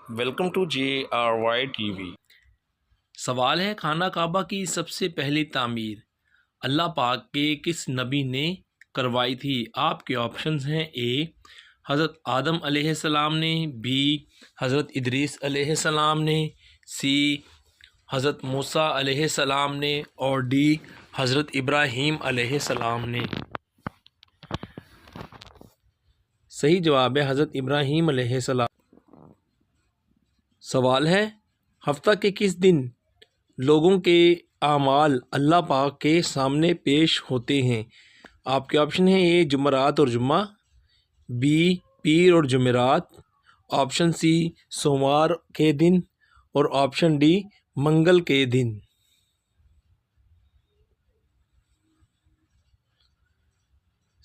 Welcome to JRY TV। सवाल है, खाना काबा की सबसे पहली तामीर अल्लाह पाक के किस नबी ने करवाई थी? आपके ऑप्शंस हैं: ए हज़रत आदम अलैहिस्सलाम ने, बी हज़रत इदरीस अलैहिस्सलाम ने, सी हज़रत मूसा अलैहिस्सलाम ने और डी हज़रत इब्राहीम अलैहिस्सलाम ने। सही जवाब है हज़रत इब्राहीम अलैहिस्सलाम। सवाल है, हफ्ता के किस दिन लोगों के आमाल अल्लाह पाक के सामने पेश होते हैं? आपके ऑप्शन हैं: ए जुमरात और जुम्मा, बी पीर और जुमेरात, ऑप्शन सी सोमवार के दिन और ऑप्शन डी मंगल के दिन।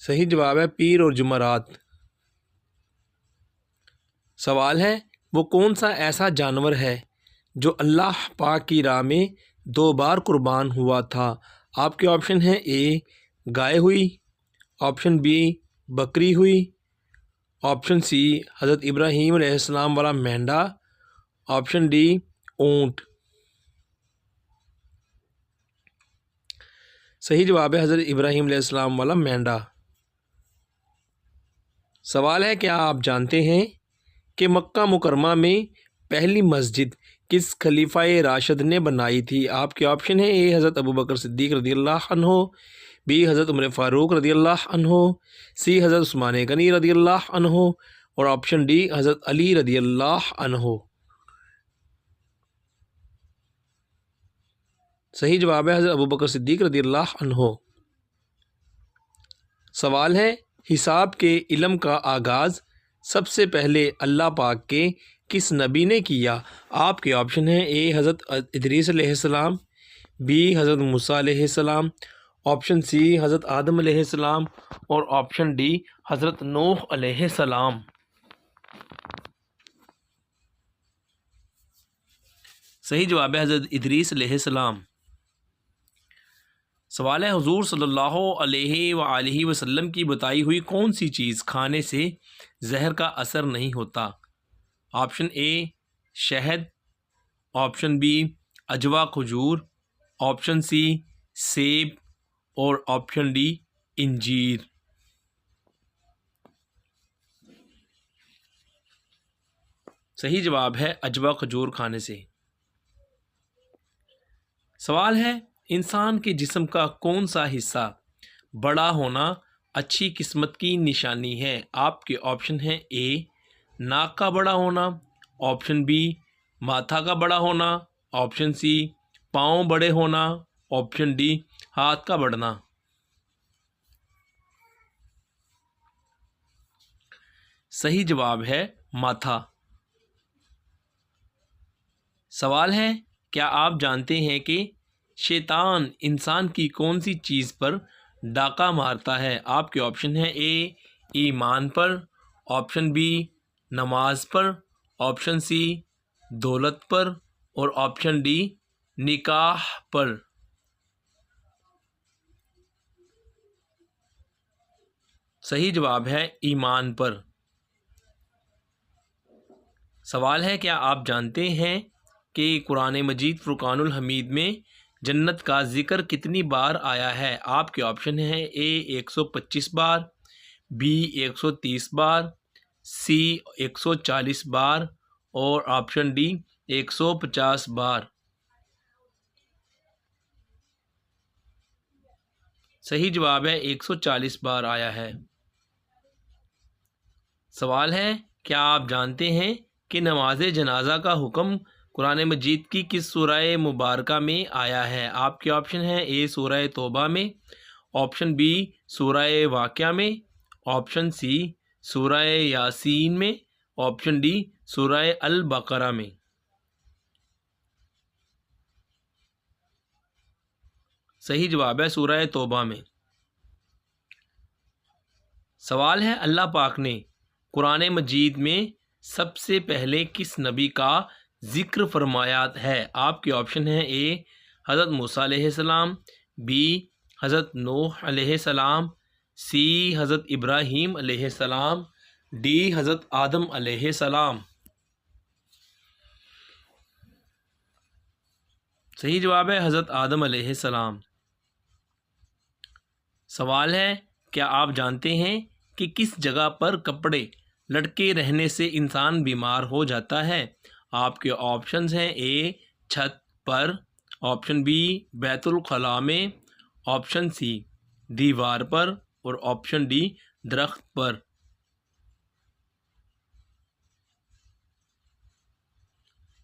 सही जवाब है पीर और जुमरात। सवाल है, वो कौन सा ऐसा जानवर है जो अल्लाह पाक की राह में 2 बार कुर्बान हुआ था? आपके ऑप्शन हैं: ए गाय हुई, ऑप्शन बी बकरी हुई, ऑप्शन सी हज़रत इब्राहीम अलैहिस्सलाम वाला मेंढा, ऑप्शन डी ऊँट। सही जवाब है हज़रत इब्राहीम अलैहिस्सलाम वाला मेंढा। सवाल है, क्या आप जानते हैं कि मक्का मुकरमा में पहली मस्जिद किस खलीफाए राशिद ने बनाई थी? आपके ऑप्शन है: ए हज़रत अबू बकर सिद्दीक़ रज़ियल्लाहु अन्हु, बी हज़रत उमर फ़ारूक रज़ियल्लाहु अन्हु, सी हज़रत उस्मान गनी रज़ियल्लाहु अन्हु और ऑप्शन डी हज़रत अली रज़ियल्लाहु अन्हु। सही जवाब है हज़रत अबू बकर सिद्दीक़ रज़ियल्लाहु अन्हु। सवाल है, हिसाब के इल्म का आगाज़ सबसे पहले अल्लाह पाक के किस नबी ने किया? आपके ऑप्शन हैं: ए हज़रत इदरीस अलैहिस्सलाम, बी हज़रत मूसा अलैहिस्सलाम, ऑप्शन सी हज़रत आदम अलैहिस्सलाम और ऑप्शन डी हज़रत नूह अलैहिस्सलाम। सही जवाब है हज़रत इदरीस अलैहिस्सलाम। सवाल है, हुज़ूर सल्लल्लाहु अलैहि वसल्लम की बताई हुई कौन सी चीज़ खाने से जहर का असर नहीं होता? ऑप्शन ए शहद, ऑप्शन बी अजवा खजूर, ऑप्शन सी सेब और ऑप्शन डी इंजीर। सही जवाब है अजवा खजूर खाने से। सवाल है, इंसान के जिस्म का कौन सा हिस्सा बड़ा होना अच्छी किस्मत की निशानी है? आपके ऑप्शन हैं: ए नाक का बड़ा होना, ऑप्शन बी माथा का बड़ा होना, ऑप्शन सी पाँव बड़े होना, ऑप्शन डी हाथ का बढ़ना। सही जवाब है माथा। सवाल है, क्या आप जानते हैं कि शैतान इंसान की कौन सी चीज़ पर डाका मारता है? आपके ऑप्शन हैं: ए ईमान पर, ऑप्शन बी नमाज पर, ऑप्शन सी दौलत पर और ऑप्शन डी निकाह पर। सही जवाब है ईमान पर। सवाल है, क्या आप जानते हैं कि कुरान मजीद फ़ुरक़ानुल हमीद में जन्नत का ज़िक्र कितनी बार आया है? आपके ऑप्शन हैं: ए 125 बार, बी 130 बार, सी 140 बार और ऑप्शन डी 150 बार। सही जवाब है 140 बार आया है। सवाल है, क्या आप जानते हैं कि नमाज जनाजा का हुक्म कुरान मजीद की किस सूरह मुबारका में आया है? आपके ऑप्शन हैं: ए सूरह तौबा में, ऑप्शन बी सूरह वाक़िया में, ऑप्शन सी सूरह यासीन में, ऑप्शन डी सूरह अल बकरा में। सही जवाब है सूरह तौबा में। सवाल है, अल्लाह पाक ने कुरान मजीद में सबसे पहले किस नबी का ज़िक्र फरमाया है? आपके ऑप्शन हैं: ए हज़रत मूसा अलैहिस्सलाम, बी हज़रत नूह अलैहिस्सलाम, सी हज़रत इब्राहीम अलैहिस्सलाम, डी हज़रत आदम अलैहिस्सलाम। सही जवाब है हज़रत आदम अलैहिस्सलाम। सवाल है, क्या आप जानते हैं कि किस जगह पर कपड़े लटके रहने से इंसान बीमार हो जाता है? आपके ऑप्शंस हैं ए छत पर, ऑप्शन बी बैतुल खला में, ऑप्शन सी दीवार पर और ऑप्शन डी दरख्त पर।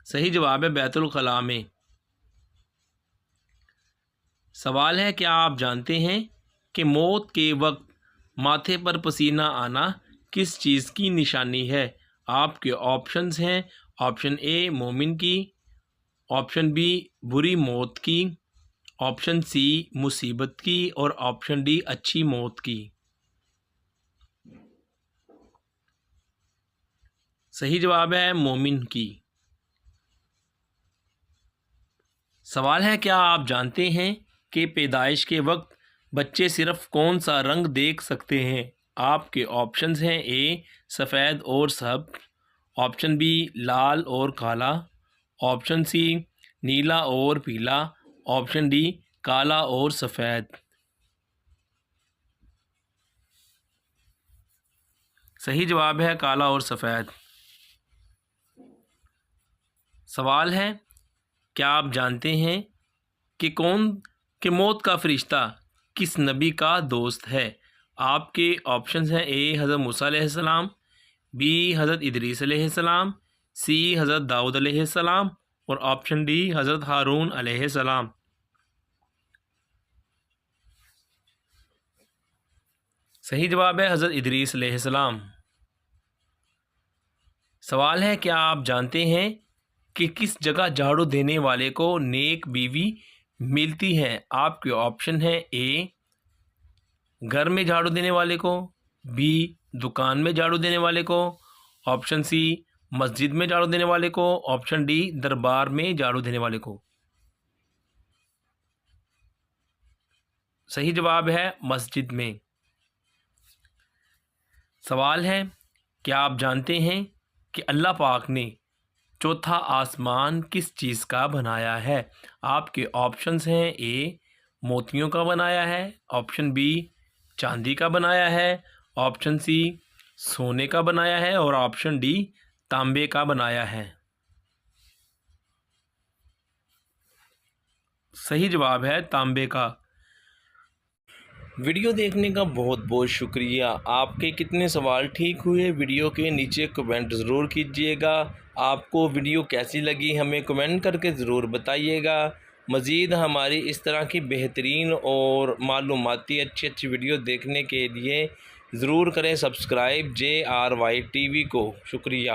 सही जवाब है बैतुल खला में। सवाल है, क्या आप जानते हैं कि मौत के वक्त माथे पर पसीना आना किस चीज़ की निशानी है? आपके ऑप्शंस हैं ऑप्शन ए मोमिन की, ऑप्शन बी बुरी मौत की, ऑप्शन सी मुसीबत की और ऑप्शन डी अच्छी मौत की। सही जवाब है मोमिन की। सवाल है, क्या आप जानते हैं कि पैदाइश के वक्त बच्चे सिर्फ कौन सा रंग देख सकते हैं? आपके ऑप्शंस हैं ए सफ़ेद और सब्ज, ऑप्शन बी लाल और काला, ऑप्शन सी नीला और पीला, ऑप्शन डी काला और सफ़ेद। सही जवाब है काला और सफ़ेद। सवाल है, क्या आप जानते हैं कि मौत का फरिश्ता किस नबी का दोस्त है? आपके ऑप्शंस हैं ए हज़रत मूसा अलैहिस्सलाम, बी हज़रत इदरीस अलैहिस्सलाम, सी हज़रत दाऊद अलैहिस्सलाम और ऑप्शन डी हज़रत हारून अलैहिस्सलाम। सही जवाब है हज़रत इदरीस अलैहिस्सलाम। सवाल है, क्या आप जानते हैं कि किस जगह झाड़ू देने वाले को नेक बीवी मिलती है? आपके ऑप्शन है ए घर में झाड़ू देने वाले को, बी दुकान में झाड़ू देने वाले को, ऑप्शन सी मस्जिद में झाड़ू देने वाले को, ऑप्शन डी दरबार में झाड़ू देने वाले को। सही जवाब है मस्जिद में। सवाल है, क्या आप जानते हैं कि अल्लाह पाक ने चौथा आसमान किस चीज़ का बनाया है? आपके ऑप्शंस हैं ए मोतियों का बनाया है, ऑप्शन बी चांदी का बनाया है, ऑप्शन सी सोने का बनाया है और ऑप्शन डी तांबे का बनाया है। सही जवाब है तांबे का। वीडियो देखने का बहुत बहुत शुक्रिया। आपके कितने सवाल ठीक हुए वीडियो के नीचे कमेंट ज़रूर कीजिएगा। आपको वीडियो कैसी लगी हमें कमेंट करके ज़रूर बताइएगा। मज़ीद हमारी इस तरह की बेहतरीन और मालूमाती अच्छी वीडियो देखने के लिए ज़रूर करें सब्सक्राइब JRY TV को। शुक्रिया।